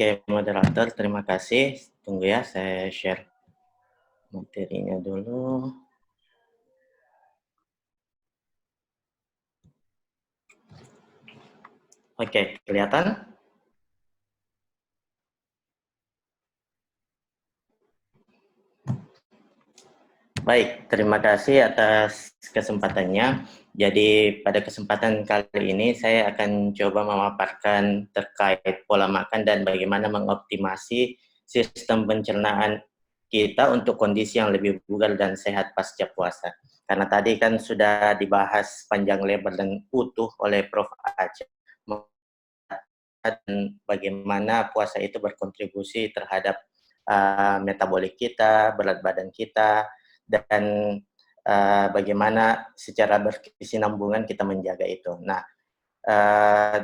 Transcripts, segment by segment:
Oke, moderator, terima kasih. Tunggu ya, saya share materinya dulu. Oke, kelihatan? Baik, terima kasih atas kesempatannya. Jadi pada kesempatan kali ini saya akan coba memaparkan terkait pola makan dan bagaimana mengoptimasi sistem pencernaan kita untuk kondisi yang lebih bugar dan sehat pasca puasa. Karena tadi kan sudah dibahas panjang lebar dan utuh oleh Prof. Aceh dan bagaimana puasa itu berkontribusi terhadap metabolik kita, berat badan kita, dan bagaimana secara berkesinambungan kita menjaga itu. Nah,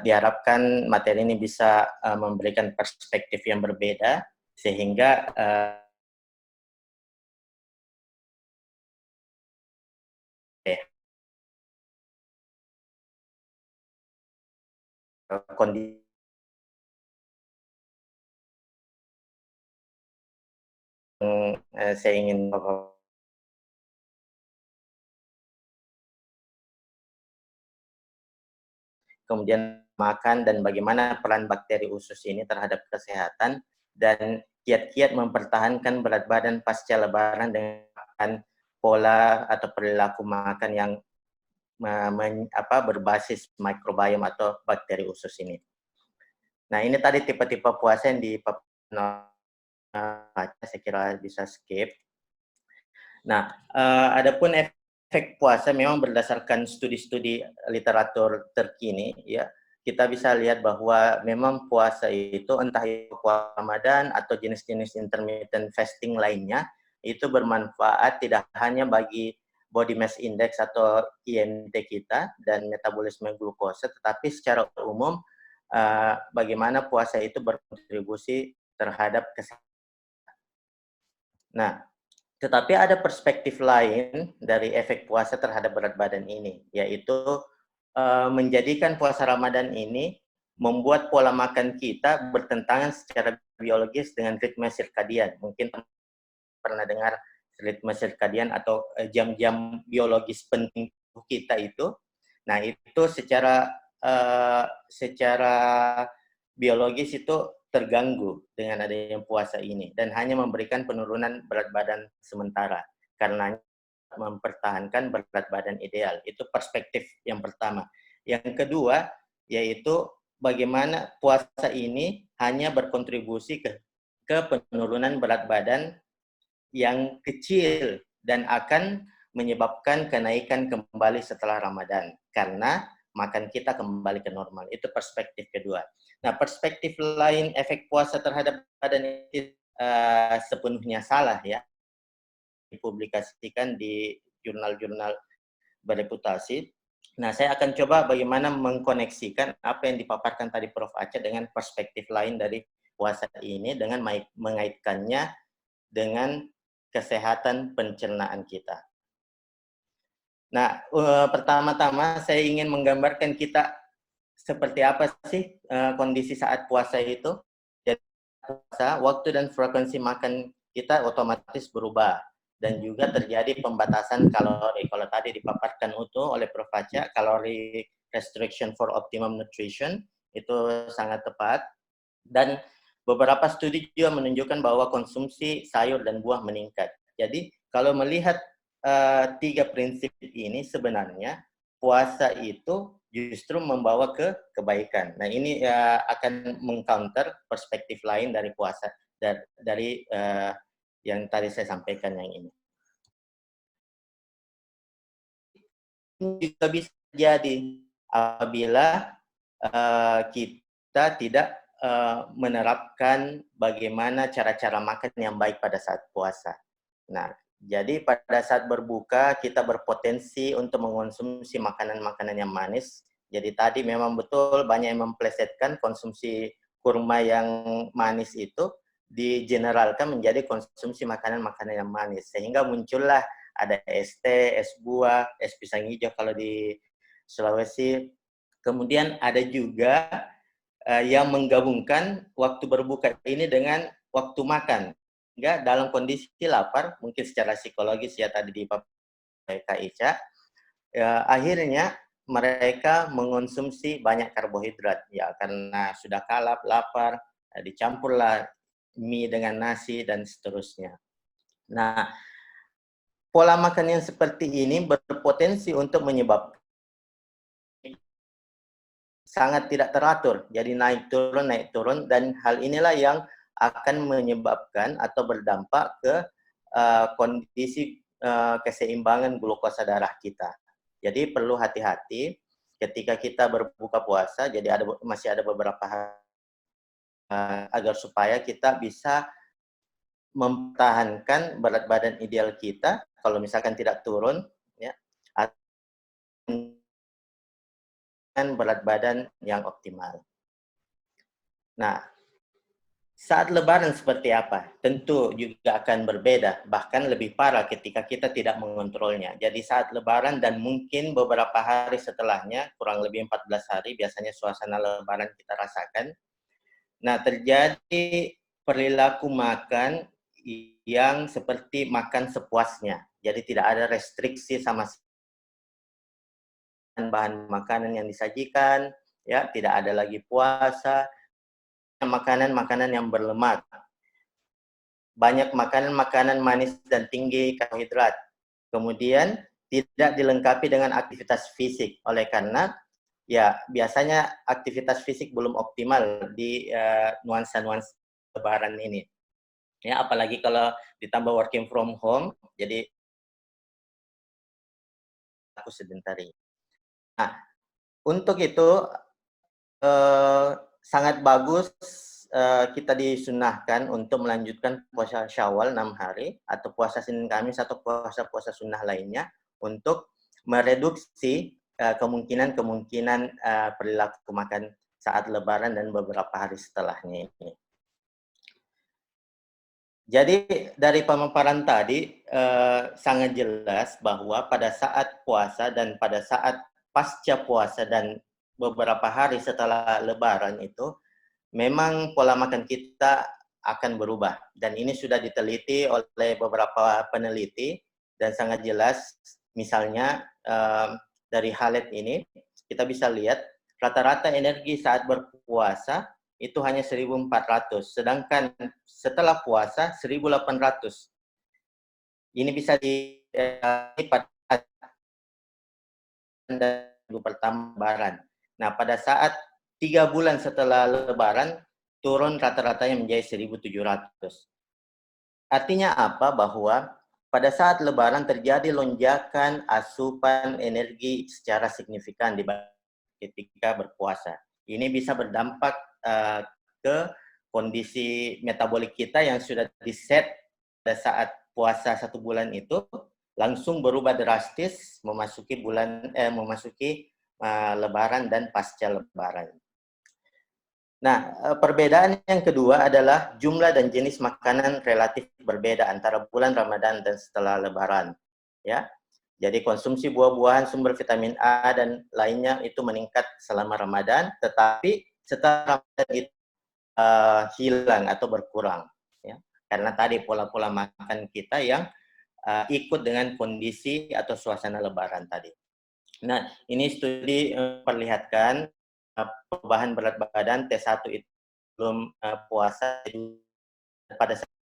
diharapkan materi ini bisa memberikan perspektif yang berbeda sehingga kondisi saya ingin kemudian makan dan bagaimana peran bakteri usus ini terhadap kesehatan dan kiat-kiat mempertahankan berat badan pasca lebaran dengan pola atau perilaku makan yang berbasis mikrobiom atau bakteri usus ini. Nah, ini tadi tipe-tipe puasa yang saya kira bisa skip. Nah, adapun efek puasa memang berdasarkan studi-studi literatur terkini, ya, kita bisa lihat bahwa memang puasa itu entah itu puasa Ramadan atau jenis-jenis intermittent fasting lainnya itu bermanfaat tidak hanya bagi body mass index atau IMT kita dan metabolisme glukosa, tetapi secara umum bagaimana puasa itu berkontribusi terhadap kesehatan. Nah, tetapi ada perspektif lain dari efek puasa terhadap berat badan ini, yaitu menjadikan puasa Ramadan ini membuat pola makan kita bertentangan secara biologis dengan ritme sirkadian. Mungkin pernah dengar ritme sirkadian atau jam-jam biologis penting kita itu. Nah, itu secara biologis itu terganggu dengan adanya puasa ini dan hanya memberikan penurunan berat badan sementara karena mempertahankan berat badan ideal. Itu perspektif yang pertama. Yang kedua yaitu bagaimana puasa ini hanya berkontribusi ke penurunan berat badan yang kecil dan akan menyebabkan kenaikan kembali setelah Ramadan karena makan kita kembali ke normal. Itu perspektif kedua. Nah, perspektif lain efek puasa terhadap badan itu sepenuhnya salah ya. Dipublikasikan di jurnal-jurnal bereputasi. Nah, saya akan coba bagaimana mengkoneksikan apa yang dipaparkan tadi Prof. Aceh dengan perspektif lain dari puasa ini dengan mengaitkannya dengan kesehatan pencernaan kita. Nah, pertama-tama saya ingin menggambarkan kita seperti apa sih kondisi saat puasa itu. Jadi puasa, waktu dan frekuensi makan kita otomatis berubah dan juga terjadi pembatasan kalori. Kalau tadi dipaparkan utuh oleh Prof. Aceh, kalori restriction for optimum nutrition itu sangat tepat dan beberapa studi juga menunjukkan bahwa konsumsi sayur dan buah meningkat. Jadi kalau melihat tiga prinsip ini sebenarnya puasa itu justru membawa ke kebaikan. Nah, ini akan mengcounter perspektif lain dari puasa dari yang tadi saya sampaikan yang ini. Juga bisa jadi apabila kita tidak menerapkan bagaimana cara-cara makan yang baik pada saat puasa. Nah, jadi pada saat berbuka kita berpotensi untuk mengonsumsi makanan-makanan yang manis. Jadi tadi memang betul banyak yang memplesetkan konsumsi kurma yang manis itu digeneralkan menjadi konsumsi makanan-makanan yang manis. Sehingga muncullah ada es teh, es buah, es pisang hijau kalau di Sulawesi. Kemudian ada juga yang menggabungkan waktu berbuka ini dengan waktu makan. Enggak, dalam kondisi lapar, mungkin secara psikologis ya tadi di Kak Ica, akhirnya mereka mengonsumsi banyak karbohidrat ya karena sudah kalap, lapar, dicampurlah mie dengan nasi dan seterusnya. Nah, pola makan yang seperti ini berpotensi untuk menyebabkan sangat tidak teratur. Jadi naik turun, dan hal inilah yang akan menyebabkan atau berdampak ke kondisi keseimbangan glukosa darah kita. Jadi perlu hati-hati ketika kita berbuka puasa, jadi masih ada beberapa hal agar supaya kita bisa mempertahankan berat badan ideal kita, kalau misalkan tidak turun, ya, dengan berat badan yang optimal. Nah, saat lebaran seperti apa? Tentu juga akan berbeda, bahkan lebih parah ketika kita tidak mengontrolnya. Jadi saat lebaran dan mungkin beberapa hari setelahnya, kurang lebih 14 hari, biasanya suasana lebaran kita rasakan. Nah, terjadi perilaku makan yang seperti makan sepuasnya. Jadi tidak ada restriksi sama bahan makanan yang disajikan, ya, tidak ada lagi puasa, makanan-makanan yang berlemak. Banyak makanan-makanan manis dan tinggi karbohidrat. Kemudian tidak dilengkapi dengan aktivitas fisik. Oleh karena ya biasanya aktivitas fisik belum optimal di nuansa-nuansa lebaran ini. Ya, apalagi kalau ditambah working from home, jadi aku sedentari. Nah, untuk itu sangat bagus kita disunahkan untuk melanjutkan puasa Syawal 6 hari atau puasa Senin Kamis atau puasa-puasa sunnah lainnya untuk mereduksi kemungkinan-kemungkinan perilaku makan saat Lebaran dan beberapa hari setelahnya ini. Jadi dari pemaparan tadi sangat jelas bahwa pada saat puasa dan pada saat pasca puasa dan beberapa hari setelah Lebaran itu memang pola makan kita akan berubah, dan ini sudah diteliti oleh beberapa peneliti dan sangat jelas. Misalnya dari Halep ini kita bisa lihat rata-rata energi saat berpuasa itu hanya 1.400, sedangkan setelah puasa 1.800. Ini bisa pada minggu pertama Lebaran. Nah, pada saat 3 bulan setelah Lebaran, turun rata-ratanya menjadi 1.700. Artinya apa? Bahwa pada saat Lebaran terjadi lonjakan asupan energi secara signifikan ketika berpuasa. Ini bisa berdampak ke kondisi metabolik kita yang sudah diset pada saat puasa 1 bulan itu langsung berubah drastis memasuki Lebaran dan pasca Lebaran. Nah, perbedaan yang kedua adalah jumlah dan jenis makanan relatif berbeda antara bulan Ramadan dan setelah Lebaran. Ya, jadi konsumsi buah-buahan sumber vitamin A dan lainnya itu meningkat selama Ramadan, tetapi setelah Ramadan itu hilang atau berkurang. Ya, karena tadi pola-pola makan kita yang ikut dengan kondisi atau suasana Lebaran tadi. Nah, ini studi memperlihatkan perubahan berat badan T1 itu belum puasa pada saat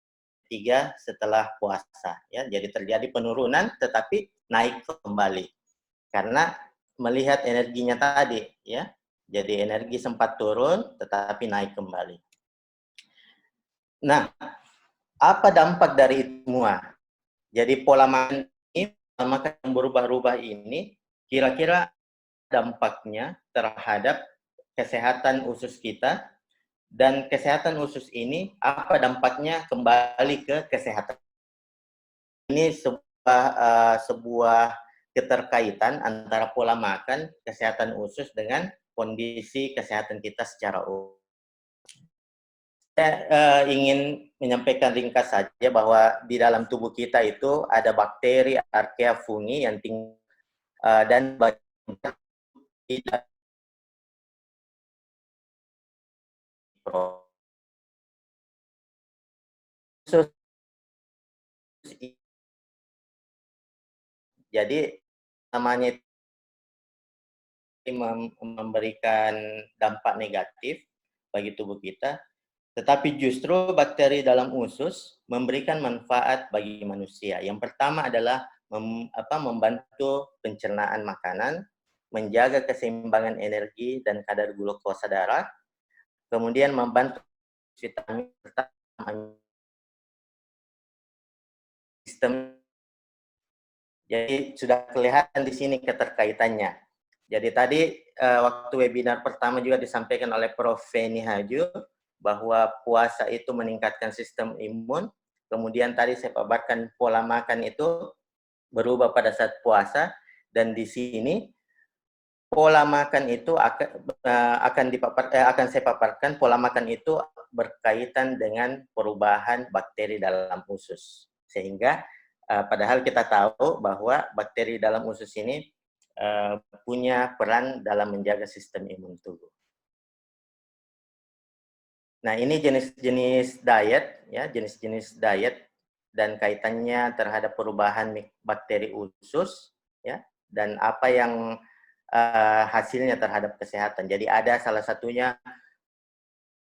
3 setelah puasa, ya. Jadi terjadi penurunan tetapi naik kembali karena melihat energinya tadi, ya. Jadi energi sempat turun tetapi naik kembali. Nah, apa dampak dari itu semua? Jadi pola makan yang berubah-ubah ini kira-kira dampaknya terhadap kesehatan usus kita, dan kesehatan usus ini apa dampaknya kembali ke kesehatan. Ini sebuah keterkaitan antara pola makan, kesehatan usus dengan kondisi kesehatan kita secara umum. Saya ingin menyampaikan ringkas saja bahwa di dalam tubuh kita itu ada bakteri Archaea fungi yang tinggal dan tidak usus. Jadi namanya memberikan dampak negatif bagi tubuh kita, tetapi justru bakteri dalam usus memberikan manfaat bagi manusia. Yang pertama adalah membantu pencernaan makanan, menjaga keseimbangan energi dan kadar glukosa darah, kemudian membantu vitamin sistem. Jadi sudah kelihatan di sini keterkaitannya. Jadi tadi waktu webinar pertama juga disampaikan oleh Prof. Feni Haju bahwa puasa itu meningkatkan sistem imun. Kemudian tadi saya paparkan pola makan itu berubah pada saat puasa, dan di sini pola makan itu akan saya paparkan. Pola makan itu berkaitan dengan perubahan bakteri dalam usus, sehingga padahal kita tahu bahwa bakteri dalam usus ini punya peran dalam menjaga sistem imun tubuh. Nah, ini jenis-jenis diet, ya, jenis-jenis diet dan kaitannya terhadap perubahan bakteri usus, ya, dan apa yang hasilnya terhadap kesehatan. Jadi ada salah satunya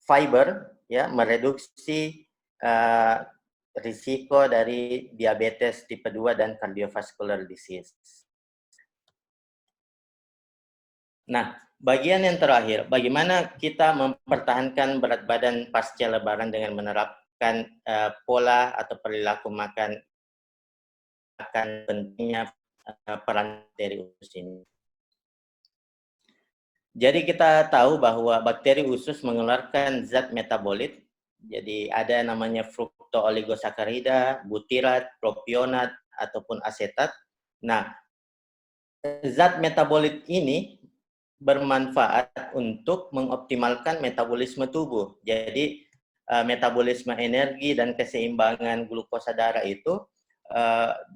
fiber, ya, mereduksi risiko dari diabetes tipe 2 dan cardiovascular disease. Nah, bagian yang terakhir, bagaimana kita mempertahankan berat badan pasca lebaran dengan menerapkan pola atau perilaku makan, akan pentingnya peran bakteri usus ini. Jadi kita tahu bahwa bakteri usus mengeluarkan zat metabolit. Jadi ada namanya fructooligosaccharides, butirat, propionat, ataupun asetat. Nah, zat metabolit ini bermanfaat untuk mengoptimalkan metabolisme tubuh. Jadi metabolisme energi dan keseimbangan glukosa darah itu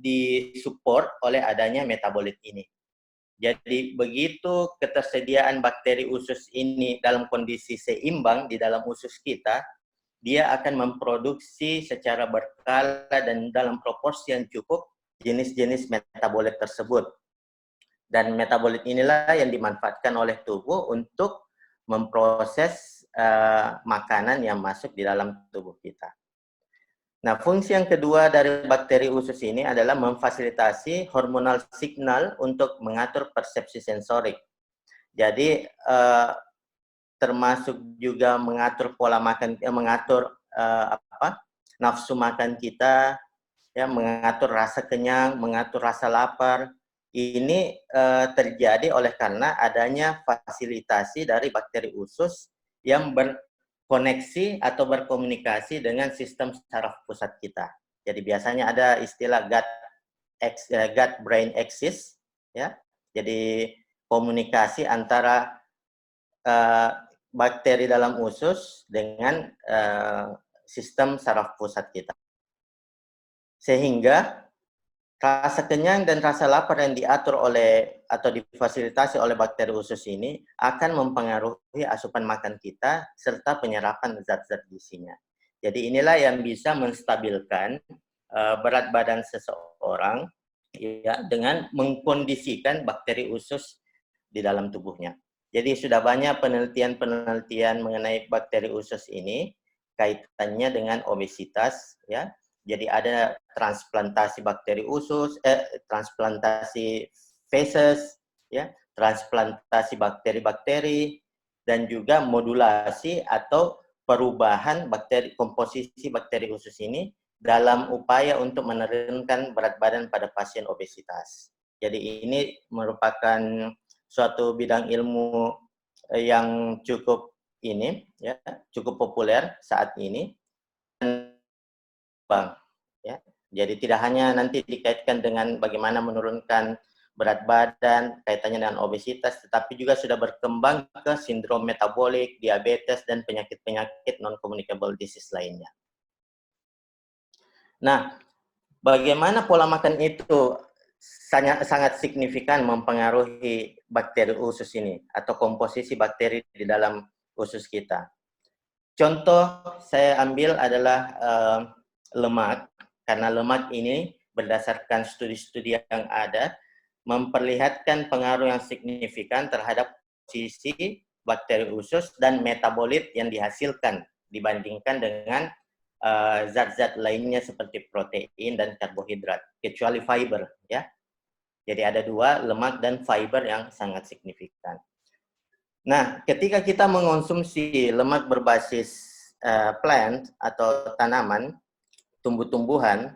disupport oleh adanya metabolit ini. Jadi begitu ketersediaan bakteri usus ini dalam kondisi seimbang di dalam usus kita, dia akan memproduksi secara berkala dan dalam proporsi yang cukup jenis-jenis metabolit tersebut. Dan metabolit inilah yang dimanfaatkan oleh tubuh untuk memproses makanan yang masuk di dalam tubuh kita. Nah, fungsi yang kedua dari bakteri usus ini adalah memfasilitasi hormonal signal untuk mengatur persepsi sensorik. Jadi termasuk juga mengatur pola makan, mengatur nafsu makan kita, ya, mengatur rasa kenyang, mengatur rasa lapar. Ini terjadi oleh karena adanya fasilitasi dari bakteri usus yang berkoneksi atau berkomunikasi dengan sistem saraf pusat kita. Jadi biasanya ada istilah gut-brain axis, ya. Jadi komunikasi antara bakteri dalam usus dengan sistem saraf pusat kita. Sehingga rasa kenyang dan rasa lapar yang diatur oleh atau difasilitasi oleh bakteri usus ini akan mempengaruhi asupan makan kita serta penyerapan zat-zat gizinya. Jadi inilah yang bisa menstabilkan berat badan seseorang, ya, dengan mengkondisikan bakteri usus di dalam tubuhnya. Jadi sudah banyak penelitian-penelitian mengenai bakteri usus ini kaitannya dengan obesitas, ya. Jadi ada transplantasi bakteri usus, transplantasi feses, ya, transplantasi bakteri-bakteri, dan juga modulasi atau perubahan bakteri, komposisi bakteri usus ini dalam upaya untuk menurunkan berat badan pada pasien obesitas. Jadi ini merupakan suatu bidang ilmu yang cukup ini, ya, cukup populer saat ini. Bang, ya. Jadi tidak hanya nanti dikaitkan dengan bagaimana menurunkan berat badan, kaitannya dengan obesitas, tetapi juga sudah berkembang ke sindrom metabolik, diabetes, dan penyakit-penyakit non-communicable disease lainnya. Nah, bagaimana pola makan itu sangat signifikan mempengaruhi bakteri usus ini atau komposisi bakteri di dalam usus kita. Contoh saya ambil adalah lemak, karena lemak ini berdasarkan studi-studi yang ada memperlihatkan pengaruh yang signifikan terhadap sisi bakteri usus dan metabolit yang dihasilkan dibandingkan dengan zat-zat lainnya seperti protein dan karbohidrat, kecuali fiber, ya. Jadi ada dua, lemak dan fiber yang sangat signifikan. Nah, ketika kita mengonsumsi lemak berbasis plant atau tanaman, tumbuh-tumbuhan,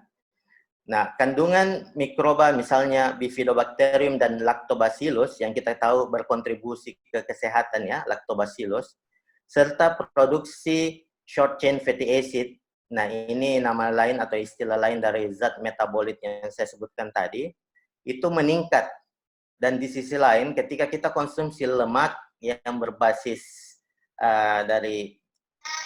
nah kandungan mikroba misalnya Bifidobacterium dan Lactobacillus yang kita tahu berkontribusi ke kesehatan ya, Lactobacillus, serta produksi short chain fatty acid. Nah, ini nama lain atau istilah lain dari zat metabolit yang saya sebutkan tadi, itu meningkat. Dan di sisi lain, ketika kita konsumsi lemak yang berbasis dari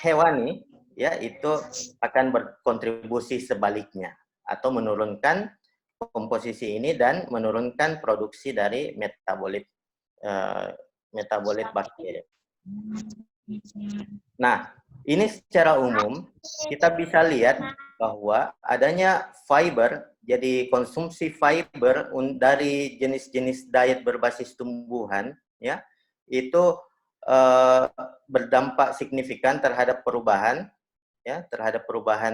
hewani, ya itu akan berkontribusi sebaliknya atau menurunkan komposisi ini dan menurunkan produksi dari metabolit bakteri. Nah, ini secara umum kita bisa lihat bahwa adanya fiber, jadi konsumsi fiber dari jenis-jenis diet berbasis tumbuhan, ya, itu berdampak signifikan terhadap perubahan, ya, terhadap perubahan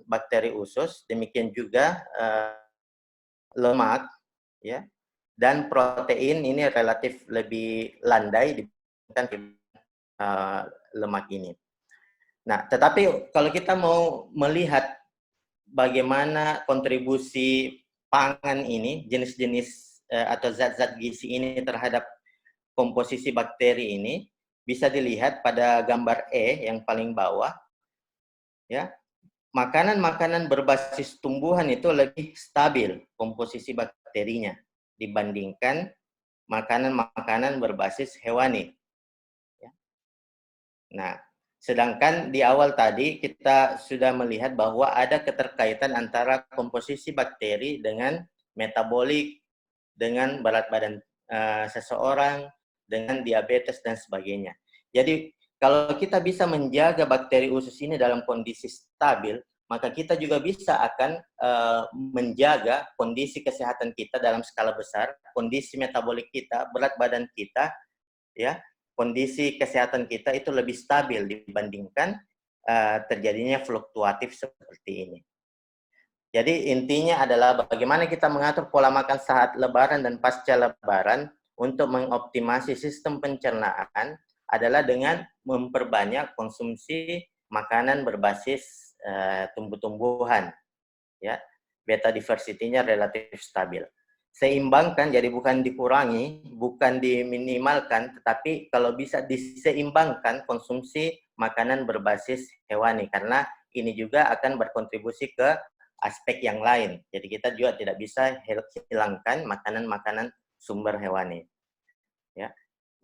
bakteri usus. Demikian juga lemak, ya, dan protein ini relatif lebih landai dibandingkan lemak ini. Nah, tetapi kalau kita mau melihat bagaimana kontribusi pangan ini, jenis-jenis atau zat-zat gizi ini terhadap komposisi bakteri ini, bisa dilihat pada gambar E yang paling bawah, ya. Makanan-makanan berbasis tumbuhan itu lebih stabil komposisi bakterinya dibandingkan makanan-makanan berbasis hewani. Nah, sedangkan di awal tadi kita sudah melihat bahwa ada keterkaitan antara komposisi bakteri dengan metabolik, dengan berat badan seseorang, dengan diabetes dan sebagainya. Jadi kalau kita bisa menjaga bakteri usus ini dalam kondisi stabil, maka kita juga bisa akan menjaga kondisi kesehatan kita dalam skala besar, kondisi metabolik kita, berat badan kita, ya, kondisi kesehatan kita itu lebih stabil dibandingkan terjadinya fluktuatif seperti ini. Jadi intinya adalah bagaimana kita mengatur pola makan saat lebaran dan pasca lebaran untuk mengoptimasi sistem pencernaan adalah dengan memperbanyak konsumsi makanan berbasis tumbuh-tumbuhan, ya, beta diversity-nya relatif stabil. Seimbangkan, jadi bukan dikurangi, bukan diminimalkan, tetapi kalau bisa diseimbangkan konsumsi makanan berbasis hewani, karena ini juga akan berkontribusi ke aspek yang lain. Jadi kita juga tidak bisa hilangkan makanan-makanan sumber hewani. Ya.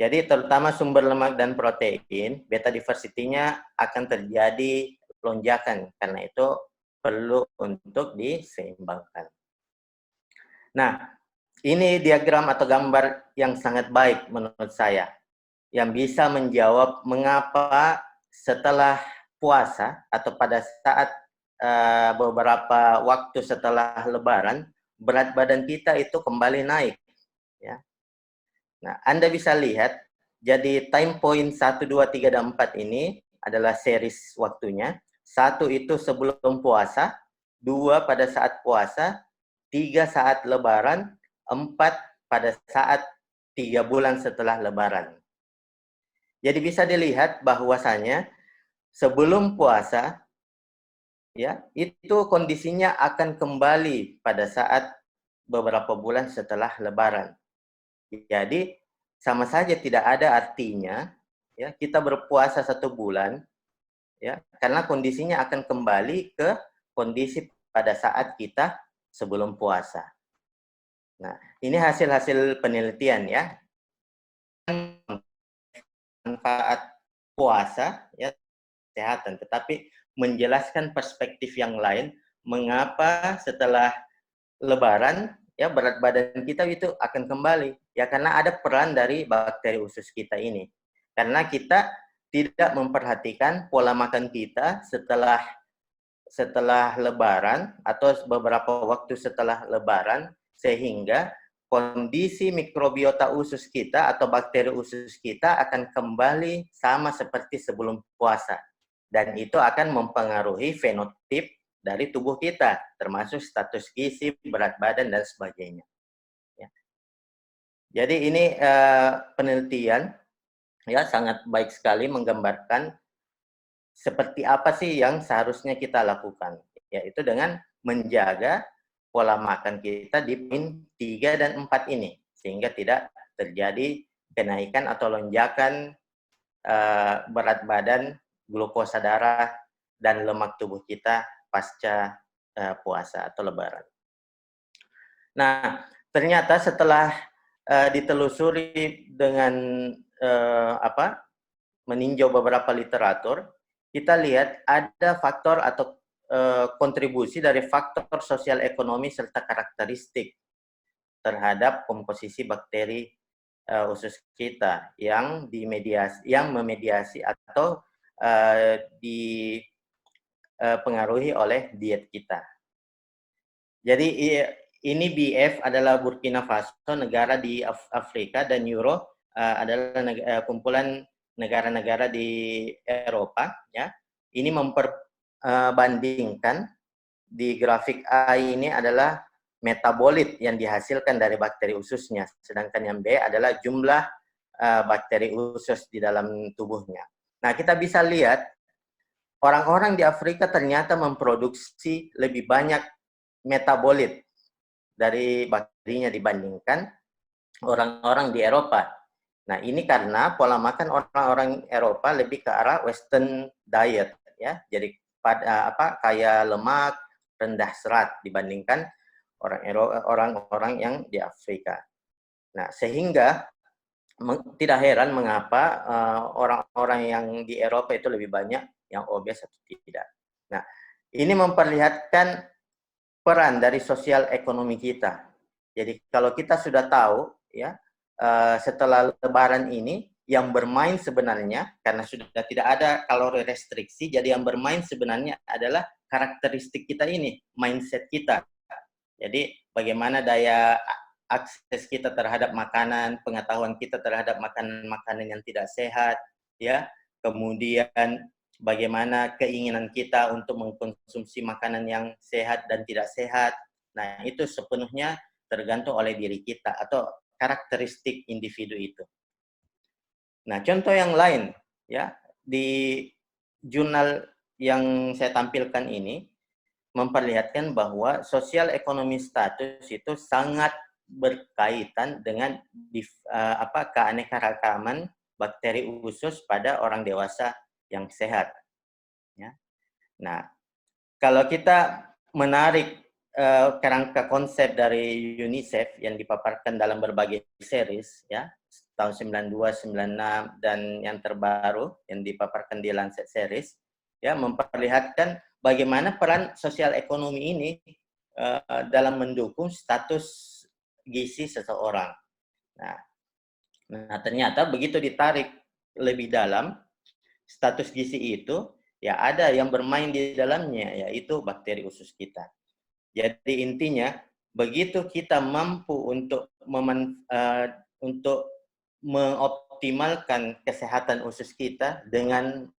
Jadi terutama sumber lemak dan protein, beta diversity-nya akan terjadi lonjakan, karena itu perlu untuk diseimbangkan. Nah, ini diagram atau gambar yang sangat baik menurut saya, yang bisa menjawab mengapa setelah puasa atau pada saat beberapa waktu setelah lebaran, berat badan kita itu kembali naik. Ya. Nah, Anda bisa lihat, jadi time point 1, 2, 3, dan 4 ini adalah series waktunya. 1 itu sebelum puasa, 2 pada saat puasa, 3 saat lebaran, 4 pada saat 3 bulan setelah lebaran. Jadi bisa dilihat bahwasanya sebelum puasa, ya, itu kondisinya akan kembali pada saat beberapa bulan setelah lebaran. Jadi sama saja tidak ada artinya, ya, kita berpuasa 1 bulan, ya, karena kondisinya akan kembali ke kondisi pada saat kita sebelum puasa. Nah, ini hasil-hasil penelitian, ya. Manfaat puasa, ya, kesehatan, tetapi menjelaskan perspektif yang lain mengapa setelah lebaran, ya, berat badan kita itu akan kembali, ya, karena ada peran dari bakteri usus kita ini. Karena kita tidak memperhatikan pola makan kita setelah Lebaran atau beberapa waktu setelah Lebaran, sehingga kondisi mikrobiota usus kita atau bakteri usus kita akan kembali sama seperti sebelum puasa. Dan itu akan mempengaruhi fenotip dari tubuh kita, termasuk status gizi, berat badan, dan sebagainya. Ya. Jadi ini penelitian ya sangat baik sekali menggambarkan seperti apa sih yang seharusnya kita lakukan, yaitu dengan menjaga pola makan kita di poin 3 dan 4 ini, sehingga tidak terjadi kenaikan atau lonjakan berat badan, glukosa darah, dan lemak tubuh kita pasca puasa atau lebaran. Nah, ternyata setelah ditelusuri dengan meninjau beberapa literatur, kita lihat ada faktor atau kontribusi dari faktor sosial ekonomi serta karakteristik terhadap komposisi bakteri usus kita yang memediasi atau dipengaruhi oleh diet kita. Jadi ini BF adalah Burkina Faso, negara di Afrika, dan Euro adalah kumpulan negara-negara di Eropa, ya. Ini memperbandingkan di grafik A ini adalah metabolit yang dihasilkan dari bakteri ususnya, sedangkan yang B adalah jumlah bakteri usus di dalam tubuhnya. Nah, kita bisa lihat orang-orang di Afrika ternyata memproduksi lebih banyak metabolit dari bakterinya dibandingkan orang-orang di Eropa. Nah, ini karena pola makan orang-orang Eropa lebih ke arah Western diet, ya. Jadi kaya lemak, rendah serat dibandingkan orang-orang yang di Afrika. Nah, sehingga tidak heran mengapa orang-orang yang di Eropa itu lebih banyak yang obes atau tidak. Nah, ini memperlihatkan peran dari sosial ekonomi kita. Jadi kalau kita sudah tahu, ya, setelah Lebaran ini yang bermain sebenarnya, karena sudah tidak ada kalori restriksi, jadi yang bermain sebenarnya adalah karakteristik kita ini, mindset kita. Jadi bagaimana daya akses kita terhadap makanan, pengetahuan kita terhadap makanan-makanan yang tidak sehat, ya. Kemudian bagaimana keinginan kita untuk mengkonsumsi makanan yang sehat dan tidak sehat. Nah, itu sepenuhnya tergantung oleh diri kita atau karakteristik individu itu. Nah, contoh yang lain, ya, di jurnal yang saya tampilkan ini memperlihatkan bahwa sosial ekonomi status itu sangat berkaitan dengan keanekaragaman bakteri usus pada orang dewasa yang sehat. Ya. Nah, kalau kita menarik kerangka konsep dari UNICEF yang dipaparkan dalam berbagai series, ya, tahun 92, 96, dan yang terbaru yang dipaparkan di Lancet series, ya, memperlihatkan bagaimana peran sosial ekonomi ini dalam mendukung status gizi seseorang. Nah, ternyata begitu ditarik lebih dalam, status gizi itu ya ada yang bermain di dalamnya, yaitu bakteri usus kita. Jadi intinya, begitu kita mampu untuk mengoptimalkan kesehatan usus kita dengan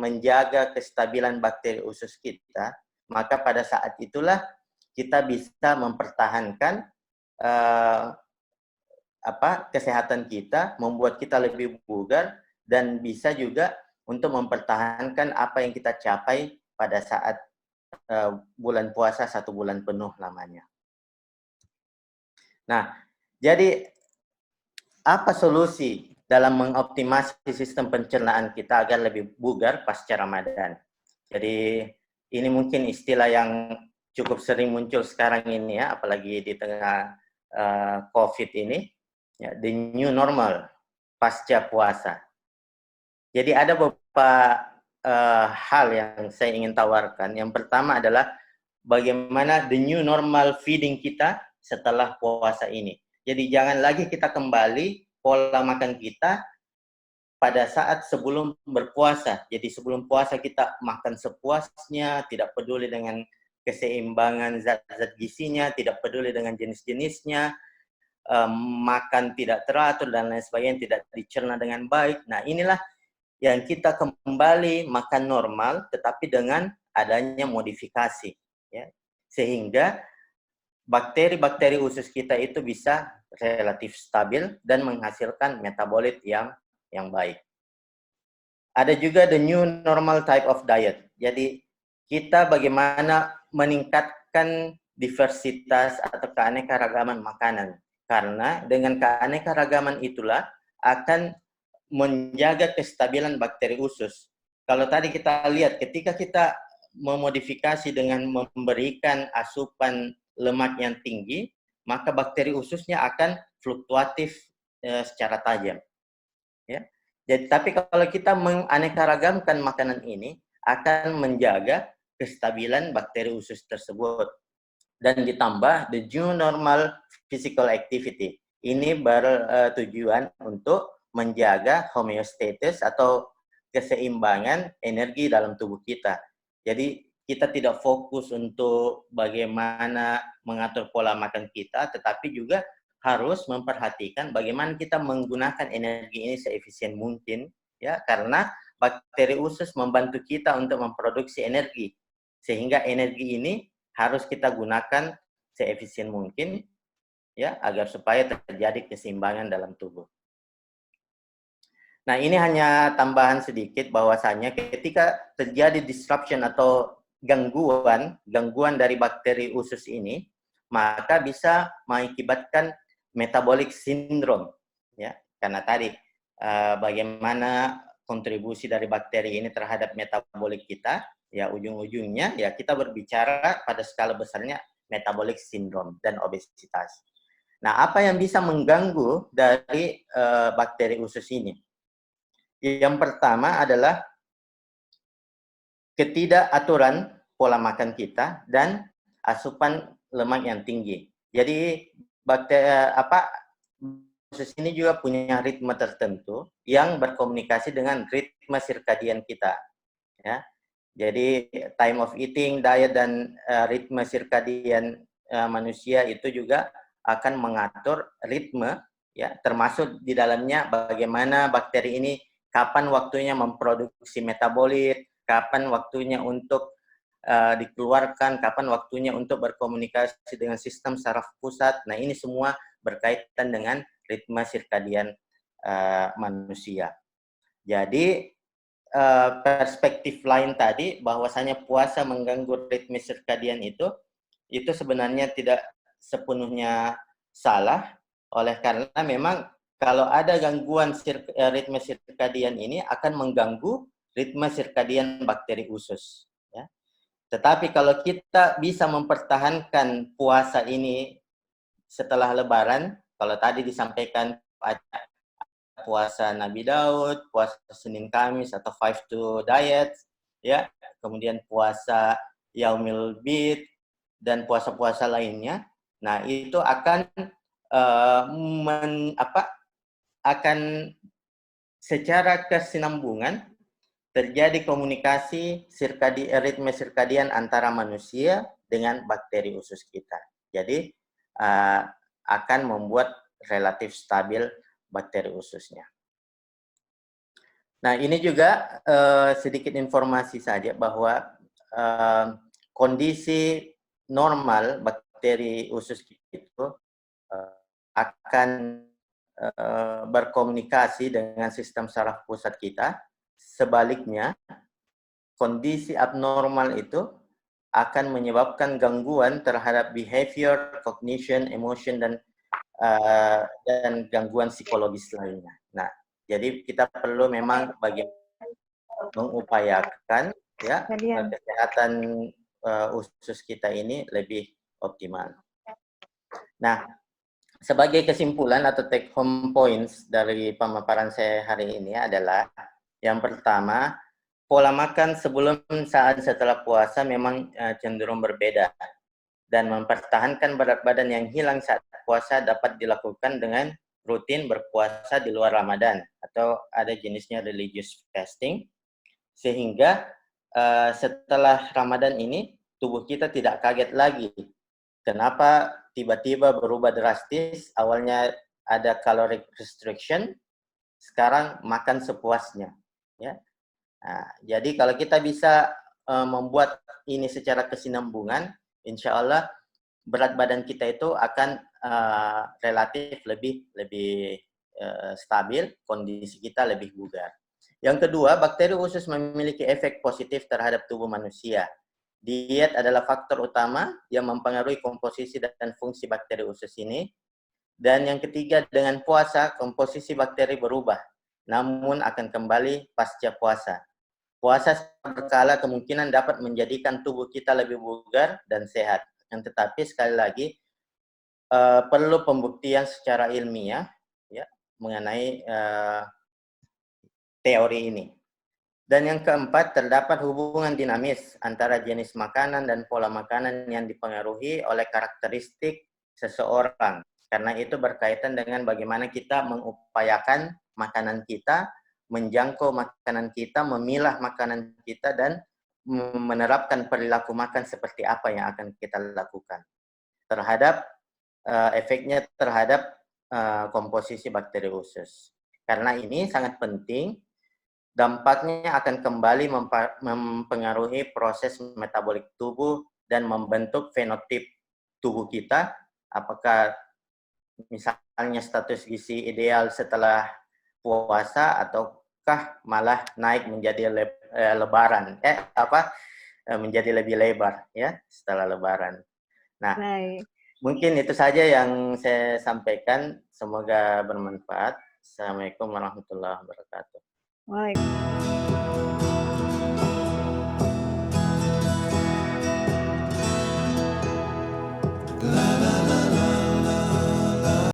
menjaga kestabilan bakteri usus kita, maka pada saat itulah kita bisa mempertahankan kesehatan kita, membuat kita lebih bugar, dan bisa juga untuk mempertahankan apa yang kita capai pada saat bulan puasa 1 bulan penuh lamanya. Nah, jadi apa solusi dalam mengoptimasi sistem pencernaan kita agar lebih bugar pasca Ramadan? Jadi ini mungkin istilah yang cukup sering muncul sekarang ini, ya, apalagi di tengah COVID ini, ya, the new normal pasca puasa. Jadi ada beberapa hal yang saya ingin tawarkan. Yang pertama adalah bagaimana the new normal feeding kita setelah puasa ini. Jadi jangan lagi kita kembali pola makan kita pada saat sebelum berpuasa. Jadi sebelum puasa kita makan sepuasnya, tidak peduli dengan keseimbangan zat-zat gizinya, tidak peduli dengan jenis-jenisnya, makan tidak teratur dan lain sebagainya, tidak dicerna dengan baik. Nah, inilah yang kita kembali makan normal, tetapi dengan adanya modifikasi, ya, sehingga bakteri-bakteri usus kita itu bisa relatif stabil dan menghasilkan metabolit yang baik. Ada juga the new normal type of diet. Jadi kita bagaimana meningkatkan diversitas atau keanekaragaman makanan. Karena dengan keanekaragaman itulah akan menjaga kestabilan bakteri usus. Kalau tadi kita lihat ketika kita memodifikasi dengan memberikan asupan lemak yang tinggi, maka bakteri ususnya akan fluktuatif secara tajam. Ya. Jadi, tapi kalau kita menganekaragamkan makanan ini, akan menjaga kestabilan bakteri usus tersebut. Dan ditambah the new normal physical activity. Ini bertujuan untuk menjaga homeostasis atau keseimbangan energi dalam tubuh kita. Jadi kita tidak fokus untuk bagaimana mengatur pola makan kita, tetapi juga harus memperhatikan bagaimana kita menggunakan energi ini seefisien mungkin, ya, karena bakteri usus membantu kita untuk memproduksi energi, sehingga energi ini harus kita gunakan seefisien mungkin, ya, agar supaya terjadi keseimbangan dalam tubuh. Nah, ini hanya tambahan sedikit bahwasanya ketika terjadi disruption atau gangguan dari bakteri usus ini, maka bisa mengakibatkan metabolic syndrome, ya, karena tadi bagaimana kontribusi dari bakteri ini terhadap metabolik kita, ya ujung-ujungnya ya kita berbicara pada skala besarnya metabolic syndrome dan obesitas. Nah, apa yang bisa mengganggu dari bakteri usus ini? Yang pertama adalah ketidakaturan pola makan kita dan asupan lemak yang tinggi. Jadi usus ini juga punya ritme tertentu yang berkomunikasi dengan ritme sirkadian kita. Ya. Jadi time of eating, diet, dan ritme sirkadian manusia itu juga akan mengatur ritme, ya, termasuk di dalamnya bagaimana bakteri ini kapan waktunya memproduksi metabolit, kapan waktunya untuk dikeluarkan, kapan waktunya untuk berkomunikasi dengan sistem saraf pusat. Nah, ini semua berkaitan dengan ritme sirkadian manusia. Jadi perspektif lain tadi bahwasanya puasa mengganggu ritme sirkadian itu sebenarnya tidak sepenuhnya salah, oleh karena memang kalau ada gangguan ritme sirkadian ini akan mengganggu ritme sirkadian bakteri usus. Ya. Tetapi kalau kita bisa mempertahankan puasa ini setelah Lebaran, kalau tadi disampaikan puasa Nabi Daud, puasa Senin Kamis atau 5-2 diet, ya, kemudian puasa Yaumil Bid dan puasa-puasa lainnya. Nah, itu akan akan secara kesinambungan terjadi komunikasi ritme sirkadian antara manusia dengan bakteri usus kita. Jadi akan membuat relatif stabil bakteri ususnya. Nah, ini juga sedikit informasi saja bahwa kondisi normal bakteri usus itu akan berkomunikasi dengan sistem saraf pusat kita. Sebaliknya, kondisi abnormal itu akan menyebabkan gangguan terhadap behavior, cognition, emotion, dan gangguan psikologis lainnya. Nah, jadi kita perlu memang mengupayakan, ya, kesehatan usus kita ini lebih optimal. Nah, sebagai kesimpulan atau take home points dari pemaparan saya hari ini adalah yang pertama, pola makan sebelum, saat, setelah puasa memang cenderung berbeda, dan mempertahankan berat badan yang hilang saat puasa dapat dilakukan dengan rutin berpuasa di luar Ramadan atau ada jenisnya religious fasting, sehingga setelah Ramadan ini tubuh kita tidak kaget lagi. Kenapa tiba-tiba berubah drastis? Awalnya ada caloric restriction, sekarang makan sepuasnya. Ya. Nah, jadi kalau kita bisa membuat ini secara kesinambungan, insya Allah berat badan kita itu akan relatif lebih stabil, kondisi kita lebih bugar. Yang kedua, bakteri usus memiliki efek positif terhadap tubuh manusia. Diet adalah faktor utama yang mempengaruhi komposisi dan fungsi bakteri usus ini. Dan yang ketiga, dengan puasa, komposisi bakteri berubah, namun akan kembali pasca puasa. Puasa berkala kemungkinan dapat menjadikan tubuh kita lebih bugar dan sehat. Tetapi sekali lagi, perlu pembuktian secara ilmiah ya, mengenai teori ini. Dan yang keempat, terdapat hubungan dinamis antara jenis makanan dan pola makanan yang dipengaruhi oleh karakteristik seseorang. Karena itu berkaitan dengan bagaimana kita mengupayakan makanan kita, menjangkau makanan kita, memilah makanan kita, dan menerapkan perilaku makan seperti apa yang akan kita lakukan terhadap efeknya terhadap komposisi bakteri usus. Karena ini sangat penting, dampaknya akan kembali mempengaruhi proses metabolik tubuh dan membentuk fenotip tubuh kita. Apakah misalnya status gizi ideal setelah puasa ataukah malah naik menjadi lebaran, menjadi lebih lebar ya setelah lebaran. Nah, Baik. mungkin itu saja yang saya sampaikan. Semoga bermanfaat. Assalamualaikum warahmatullahi wabarakatuh. Waalaikumsalam.